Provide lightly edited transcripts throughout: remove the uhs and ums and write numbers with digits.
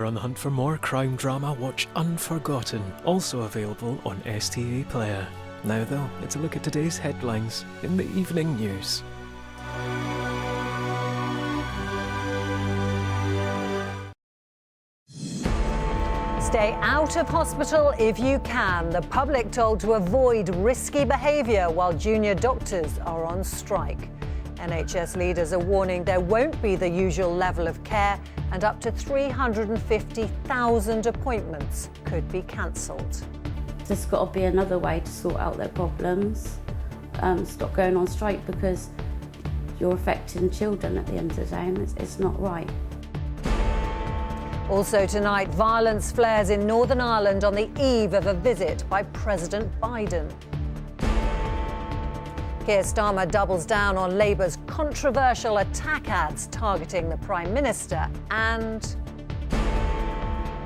On the hunt for more crime drama, watch Unforgotten, also available on STV Player. Now though, it's a look at today's headlines in the evening news. Stay out of hospital if you can. The public told to avoid risky behaviour while junior doctors are on strike. NHS leaders are warning there won't be the usual level of care and up to 350,000 appointments could be cancelled. There's got to be another way to sort out their problems. Stop going on strike because you're affecting children at the end of the day and it's not right. Also tonight, violence flares in Northern Ireland on the eve of a visit by President Biden. Keir Starmer doubles down on Labour's controversial attack ads targeting the Prime Minister, and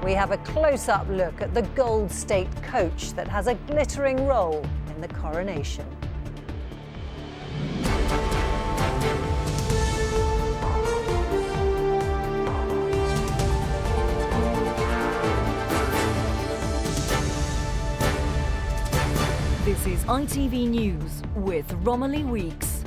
we have a close-up look at the Gold State coach that has a glittering role in the Coronation. This is ITV News with Romilly Weeks.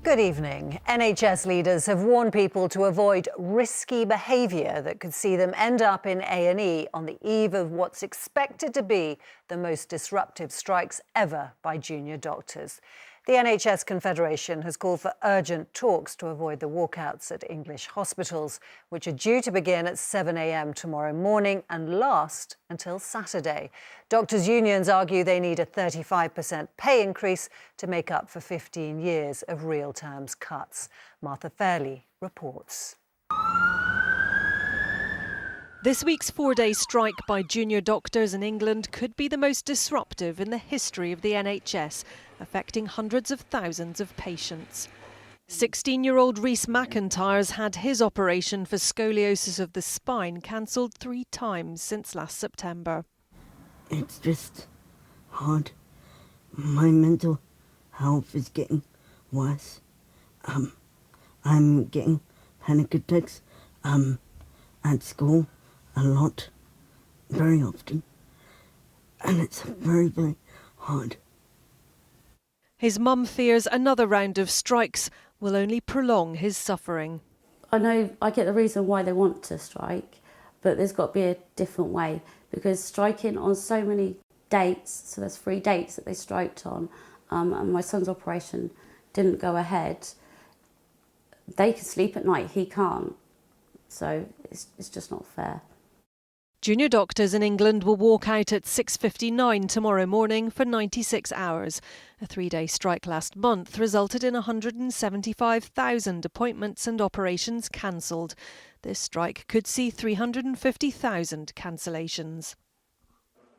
Good evening. NHS leaders have warned people to avoid risky behaviour that could see them end up in A&E on the eve of what's expected to be the most disruptive strikes ever by junior doctors. The NHS Confederation has called for urgent talks to avoid the walkouts at English hospitals, which are due to begin at 7 a.m. tomorrow morning and last until Saturday. Doctors' unions argue they need a 35% pay increase to make up for 15 years of real terms cuts. Martha Fairley reports. This week's four-day strike by junior doctors in England could be the most disruptive in the history of the NHS, affecting hundreds of thousands of patients. 16-year-old Rhys McIntyre's had his operation for scoliosis of the spine cancelled 3 times since last September. It's just hard. My mental health is getting worse. I'm getting panic attacks at school a lot, very often, and it's very, very hard. His mum fears another round of strikes will only prolong his suffering. I know I get the reason why they want to strike, but there's got to be a different way, because striking on so many dates, so there's 3 dates that they striked on, and my son's operation didn't go ahead. They can sleep at night, he can't. So it's just not fair. Junior doctors in England will walk out at 6:59 tomorrow morning for 96 hours. A 3-day strike last month resulted in 175,000 appointments and operations cancelled. This strike could see 350,000 cancellations.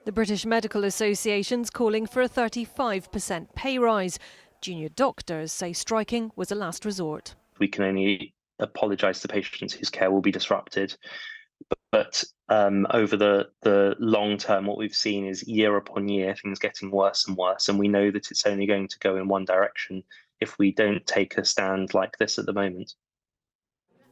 The British Medical Association's calling for a 35% pay rise. Junior doctors say striking was a last resort. We can only apologise to patients whose care will be disrupted. But over the long term, what we've seen is year upon year, things getting worse and worse. And we know that it's only going to go in one direction if we don't take a stand like this at the moment.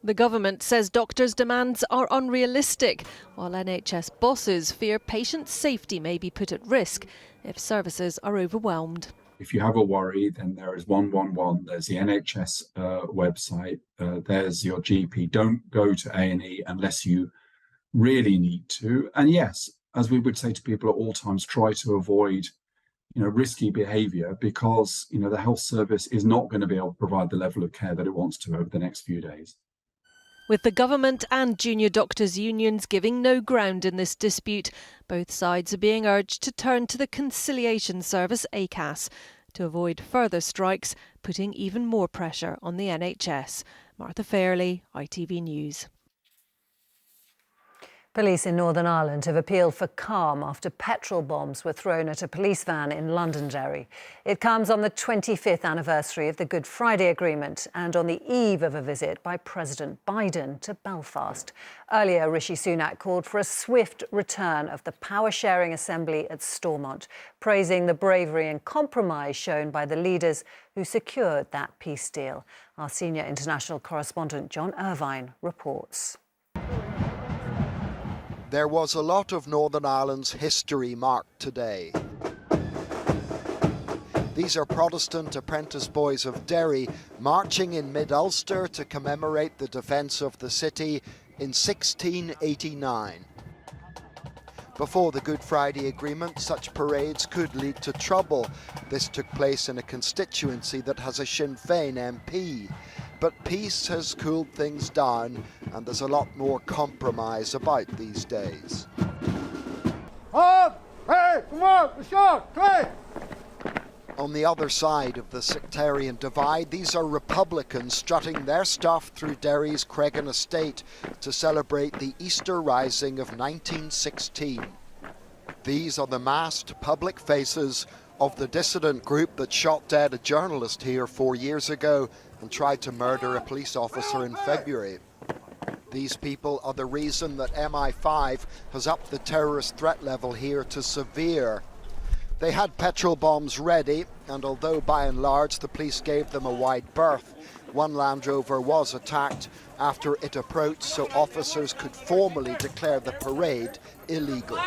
The government says doctors' demands are unrealistic, while NHS bosses fear patient safety may be put at risk if services are overwhelmed. If you have a worry, then there is 111. There's the NHS website. There's your GP. Don't go to A&E unless you really need to. And yes, as we would say to people at all times, try to avoid, risky behaviour, because, the health service is not going to be able to provide the level of care that it wants to over the next few days. With the government and junior doctors' unions giving no ground in this dispute, both sides are being urged to turn to the conciliation service ACAS to avoid further strikes, putting even more pressure on the NHS. Martha Fairley, ITV News. Police in Northern Ireland have appealed for calm after petrol bombs were thrown at a police van in Londonderry. It comes on the 25th anniversary of the Good Friday Agreement and on the eve of a visit by President Biden to Belfast. Earlier, Rishi Sunak called for a swift return of the power-sharing assembly at Stormont, praising the bravery and compromise shown by the leaders who secured that peace deal. Our senior international correspondent John Irvine reports. There was a lot of Northern Ireland's history marked today. These are Protestant apprentice boys of Derry marching in mid-Ulster to commemorate the defence of the city in 1689. Before the Good Friday Agreement, such parades could lead to trouble. This took place in a constituency that has a Sinn Féin MP. But peace has cooled things down and there's a lot more compromise about these days. On the other side of the sectarian divide, these are Republicans strutting their stuff through Derry's Cregan estate to celebrate the Easter Rising of 1916. These are the masked public faces of the dissident group that shot dead a journalist here 4 years ago and tried to murder a police officer in February. These people are the reason that MI5 has upped the terrorist threat level here to severe. They had petrol bombs ready, and although by and large the police gave them a wide berth, one Land Rover was attacked after it approached so officers could formally declare the parade illegal.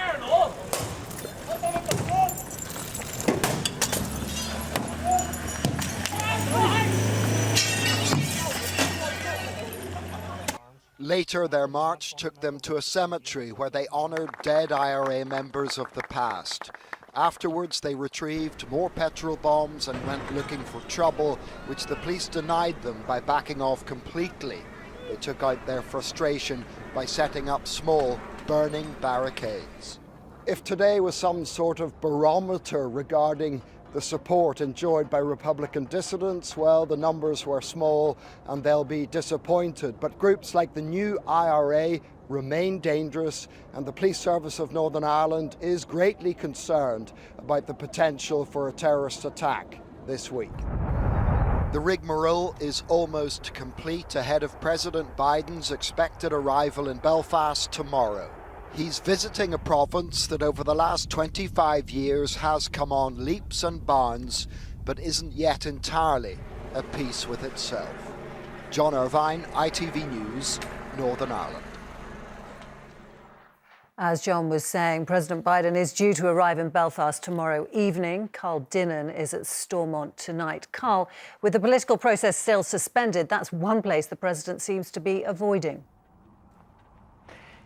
Later, their march took them to a cemetery where they honoured dead IRA members of the past. Afterwards, they retrieved more petrol bombs and went looking for trouble, which the police denied them by backing off completely. They took out their frustration by setting up small, burning barricades. If today was some sort of barometer regarding the support enjoyed by Republican dissidents, well, the numbers were small and they'll be disappointed. But groups like the new IRA remain dangerous, and the Police Service of Northern Ireland is greatly concerned about the potential for a terrorist attack this week. The rigmarole is almost complete ahead of President Biden's expected arrival in Belfast tomorrow. He's visiting a province that over the last 25 years has come on leaps and bounds, but isn't yet entirely at peace with itself. John Irvine, ITV News, Northern Ireland. As John was saying, President Biden is due to arrive in Belfast tomorrow evening. Carl Dinnan is at Stormont tonight. Carl, with the political process still suspended, that's one place the president seems to be avoiding.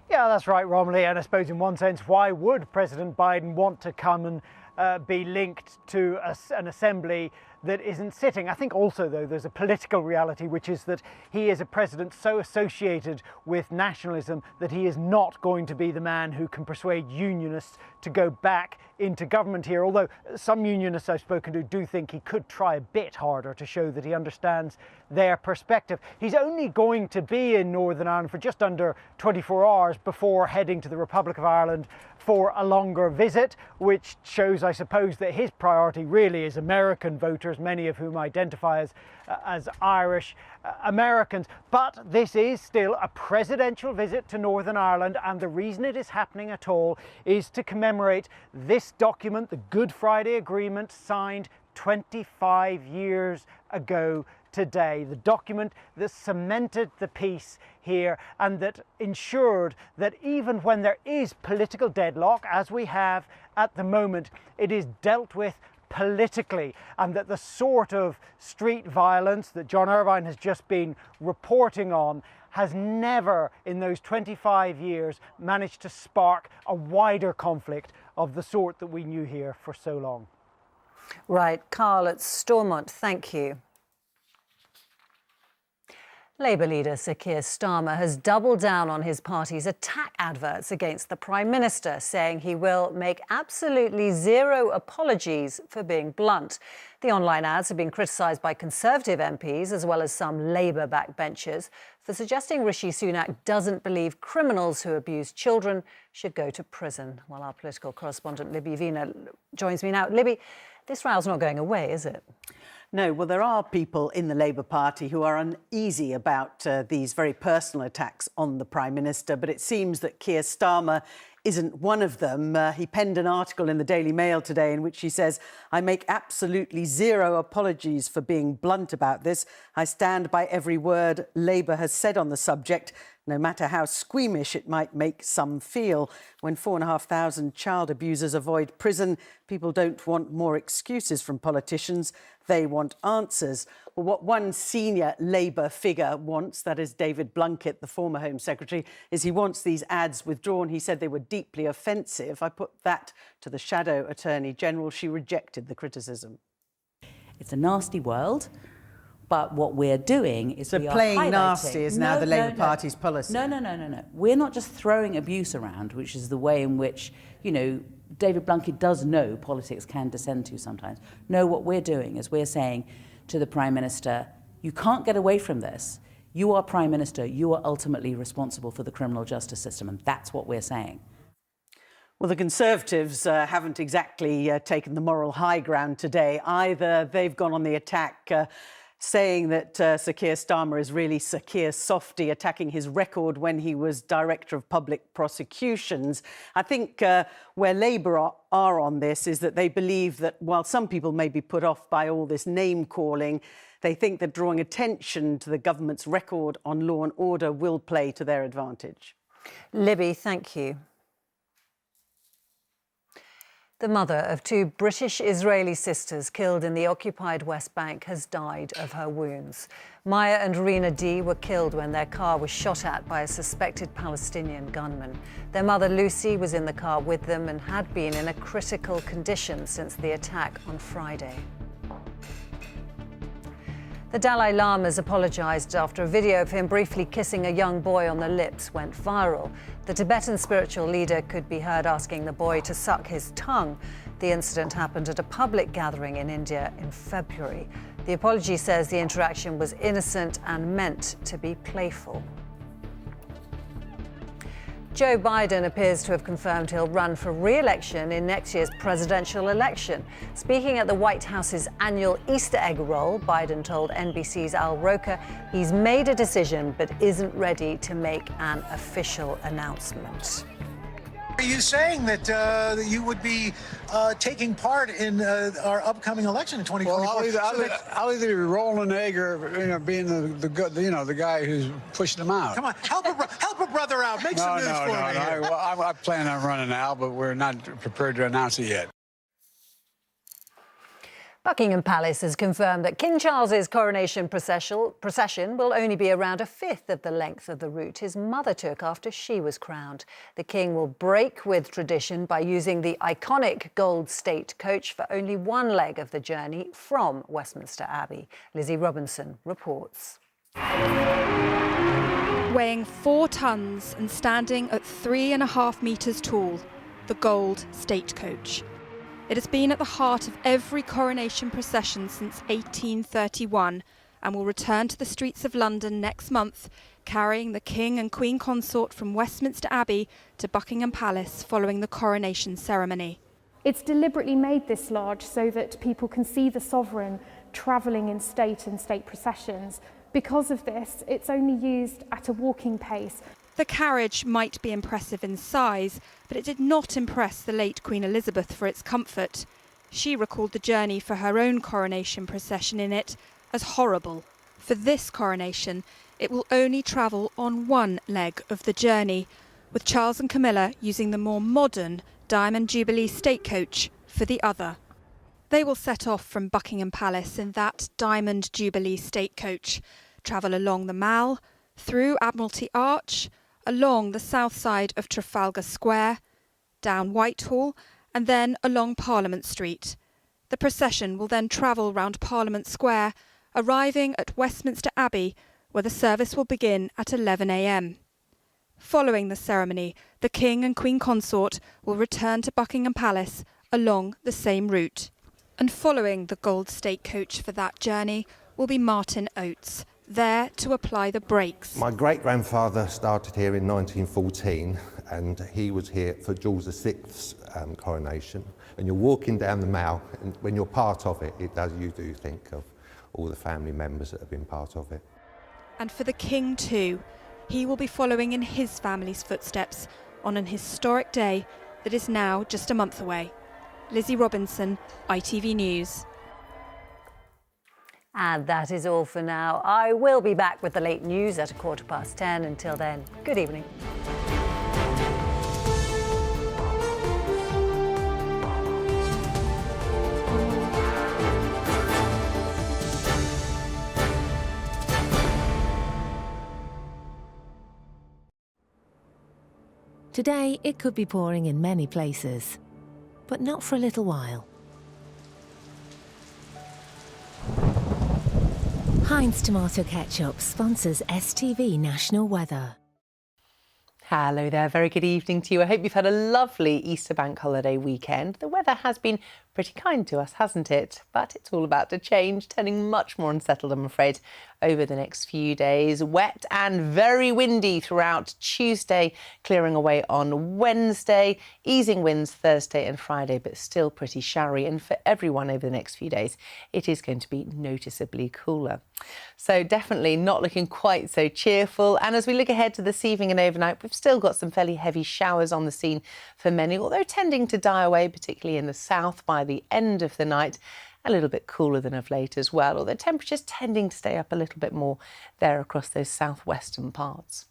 Yeah, that's right, Romilly. And I suppose in one sense, why would President Biden want to come and be linked to an assembly that isn't sitting? I think also, though, there's a political reality, which is that he is a president so associated with nationalism that he is not going to be the man who can persuade unionists to go back into government here. Although some unionists I've spoken to do think he could try a bit harder to show that he understands their perspective. He's only going to be in Northern Ireland for just under 24 hours before heading to the Republic of Ireland for a longer visit, which shows, I suppose, that his priority really is American voters, many of whom identify as Irish Americans. But this is still a presidential visit to Northern Ireland, and the reason it is happening at all is to commemorate this document, the Good Friday Agreement, signed 25 years ago today. The document that cemented the peace here and that ensured that even when there is political deadlock, as we have at the moment, it is dealt with politically, and that the sort of street violence that John Irvine has just been reporting on has never in those 25 years managed to spark a wider conflict of the sort that we knew here for so long. Right, Carl at Stormont, thank you. Labour leader Sir Keir Starmer has doubled down on his party's attack adverts against the Prime Minister, saying he will make absolutely zero apologies for being blunt. The online ads have been criticised by Conservative MPs as well as some Labour backbenchers for suggesting Rishi Sunak doesn't believe criminals who abuse children should go to prison. Well, our political correspondent Libby Vina joins me now. Libby, this row's not going away, is it? No, well, there are people in the Labour Party who are uneasy about these very personal attacks on the Prime Minister, but it seems that Keir Starmer isn't one of them. He penned an article in the Daily Mail today in which he says, "I make absolutely zero apologies for being blunt about this. I stand by every word Labour has said on the subject. no matter how squeamish it might make some feel. When 4,500 child abusers avoid prison, people don't want more excuses from politicians. They want answers. Well, what one senior Labour figure wants, that is David Blunkett, the former Home Secretary, is he wants these ads withdrawn. He said they were deeply offensive. I put that to the Shadow Attorney General. She rejected the criticism. It's a nasty world. But what we're doing is so playing nasty is now the Labour Party's policy. No. We're not just throwing abuse around, which is the way in which, you know, David Blunkett does know politics can descend to sometimes. No, what we're doing is we're saying to the Prime Minister, you can't get away from this. You are Prime Minister. You are ultimately responsible for the criminal justice system, and that's what we're saying. Well, the Conservatives haven't exactly taken the moral high ground today either. They've gone on the attack, saying that Sir Keir Starmer is really Sir Keir Softy, attacking his record when he was Director of Public Prosecutions. I think where Labour are on this is that they believe that while some people may be put off by all this name-calling, they think that drawing attention to the government's record on law and order will play to their advantage. Libby, thank you. The mother of two British-Israeli sisters killed in the occupied West Bank has died of her wounds. Maya and Rina D were killed when their car was shot at by a suspected Palestinian gunman. Their mother Lucy was in the car with them and had been in a critical condition since the attack on Friday. The Dalai Lama has apologised after a video of him briefly kissing a young boy on the lips went viral. The Tibetan spiritual leader could be heard asking the boy to suck his tongue. The incident happened at a public gathering in India in February. The apology says the interaction was innocent and meant to be playful. Joe Biden appears to have confirmed he'll run for re-election in next year's presidential election. Speaking at the White House's annual Easter egg roll, Biden told NBC's Al Roker he's made a decision but isn't ready to make an official announcement. Are you saying that you would be taking part in our upcoming election in 2024? Well, I'll either be rolling an egg or being the guy who's pushing them out. Come on, help a brother out. Make some news for me. No. I plan on running now, but we're not prepared to announce it yet. Buckingham Palace has confirmed that King Charles's coronation procession will only be around a fifth of the length of the route his mother took after she was crowned. The King will break with tradition by using the iconic gold state coach for only one leg of the journey from Westminster Abbey. Lizzie Robinson reports. Weighing 4 tons and standing at 3.5 metres tall, the gold stagecoach. It has been at the heart of every coronation procession since 1831 and will return to the streets of London next month, carrying the King and Queen Consort from Westminster Abbey to Buckingham Palace following the coronation ceremony. It's deliberately made this large so that people can see the sovereign travelling in state and state processions. Because of this, it's only used at a walking pace. The carriage might be impressive in size, but it did not impress the late Queen Elizabeth for its comfort. She recalled the journey for her own coronation procession in it as horrible. For this coronation, it will only travel on one leg of the journey, with Charles and Camilla using the more modern Diamond Jubilee stagecoach for the other. They will set off from Buckingham Palace in that Diamond Jubilee stagecoach, travel along the Mall, through Admiralty Arch, along the south side of Trafalgar Square, down Whitehall, and then along Parliament Street. The procession will then travel round Parliament Square, arriving at Westminster Abbey, where the service will begin at 11 a.m. Following the ceremony, the King and Queen Consort will return to Buckingham Palace along the same route. And following the gold stagecoach for that journey will be Martin Oates, there to apply the brakes. My great-grandfather started here in 1914 and he was here for George VI's coronation. And you're walking down the Mall, and when you're part of it, you do think of all the family members that have been part of it. And for the King too, he will be following in his family's footsteps on an historic day that is now just a month away. Lizzie Robinson, ITV News. And that is all for now. I will be back with the late news at 10:15. Until then, good evening. Today, it could be pouring in many places, but not for a little while. Heinz Tomato Ketchup sponsors STV National Weather. Hello there, very good evening to you. I hope you've had a lovely Easter bank holiday weekend. The weather has been pretty kind to us, hasn't it? But it's all about to change, turning much more unsettled, I'm afraid, over the next few days. Wet and very windy throughout Tuesday, clearing away on Wednesday, easing winds Thursday and Friday, but still pretty showery. And for everyone over the next few days, it is going to be noticeably cooler. So definitely not looking quite so cheerful. And as we look ahead to this evening and overnight, we've still got some fairly heavy showers on the scene for many, although tending to die away, particularly in the south by the end of the night. A little bit cooler than of late as well, although temperatures tending to stay up a little bit more there across those southwestern parts.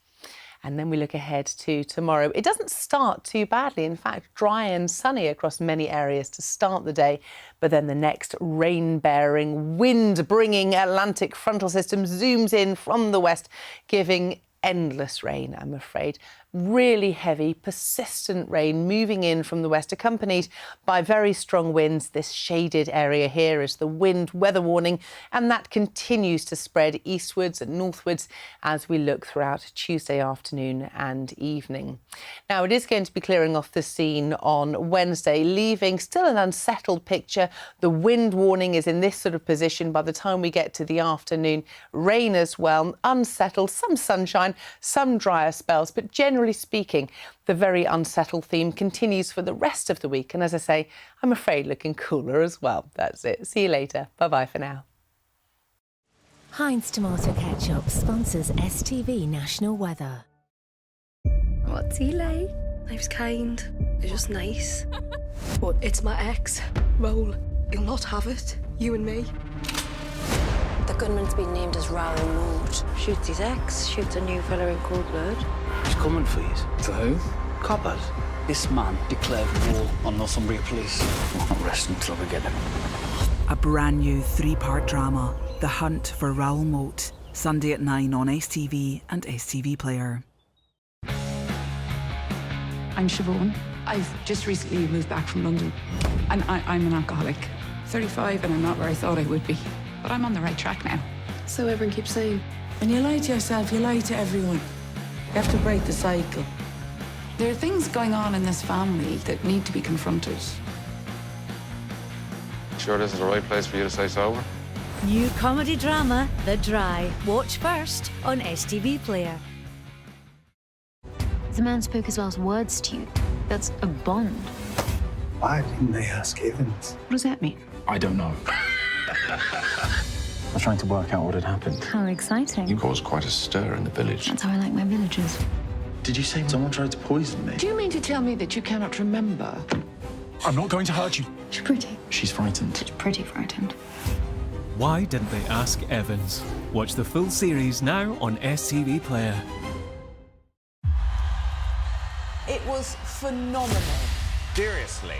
And then we look ahead to tomorrow. It doesn't start too badly. In fact, dry and sunny across many areas to start the day. But then the next rain-bearing, wind-bringing Atlantic frontal system zooms in from the west, giving endless rain, I'm afraid. Really heavy, persistent rain moving in from the west, accompanied by very strong winds. This shaded area here is the wind weather warning, and that continues to spread eastwards and northwards as we look throughout Tuesday afternoon and evening. Now, it is going to be clearing off the scene on Wednesday, leaving still an unsettled picture. The wind warning is in this sort of position by the time we get to the afternoon. Rain as well, unsettled, some sunshine, some drier spells, but generally speaking, the very unsettled theme continues for the rest of the week. And as I say, I'm afraid looking cooler as well. That's it. See you later. Bye-bye for now. Heinz Tomato Ketchup sponsors STV National Weather. What's he like? Life's kind. It's just nice. But it's my ex, Roll. He'll not have it. You and me. The gunman's been named as Romilly. Shoots his ex, shoots a new fella in cold blood. He's coming for you. For who? Coppers. This man declared war on Northumbria Police. I'm not resting until we get him. A brand new 3-part drama, The Hunt for Raoul Moat. Sunday at 9 on STV and STV Player. I'm Siobhan. I've just recently moved back from London. And I'm an alcoholic. 35 and I'm not where I thought I would be. But I'm on the right track now. So everyone keeps saying. And you lie to yourself, you lie to everyone. You have to break the cycle. There are things going on in this family that need to be confronted. Sure this is the right place for you to stay sober? New comedy drama, The Dry. Watch first on STV Player. The man spoke his last words to you. That's a bond. Why didn't they ask Evans? What does that mean? I don't know. I was trying to work out what had happened. How exciting. You caused quite a stir in the village. That's how I like my villagers. Did you say someone tried to poison me? Do you mean to tell me that you cannot remember? I'm not going to hurt you. She's pretty. She's frightened. She's pretty frightened. Why didn't they ask Evans? Watch the full series now on STV Player. It was phenomenal. Seriously,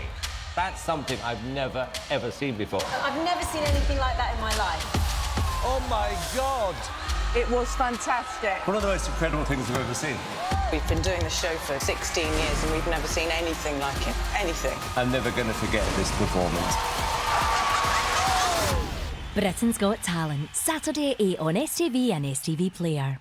that's something I've never, ever seen before. I've never seen anything like that in my life. Oh my God! It was fantastic. One of the most incredible things I've ever seen. We've been doing the show for 16 years and we've never seen anything like it. Anything. I'm never going to forget this performance. Britain's Got Talent, Saturday at 8 on STV and STV Player.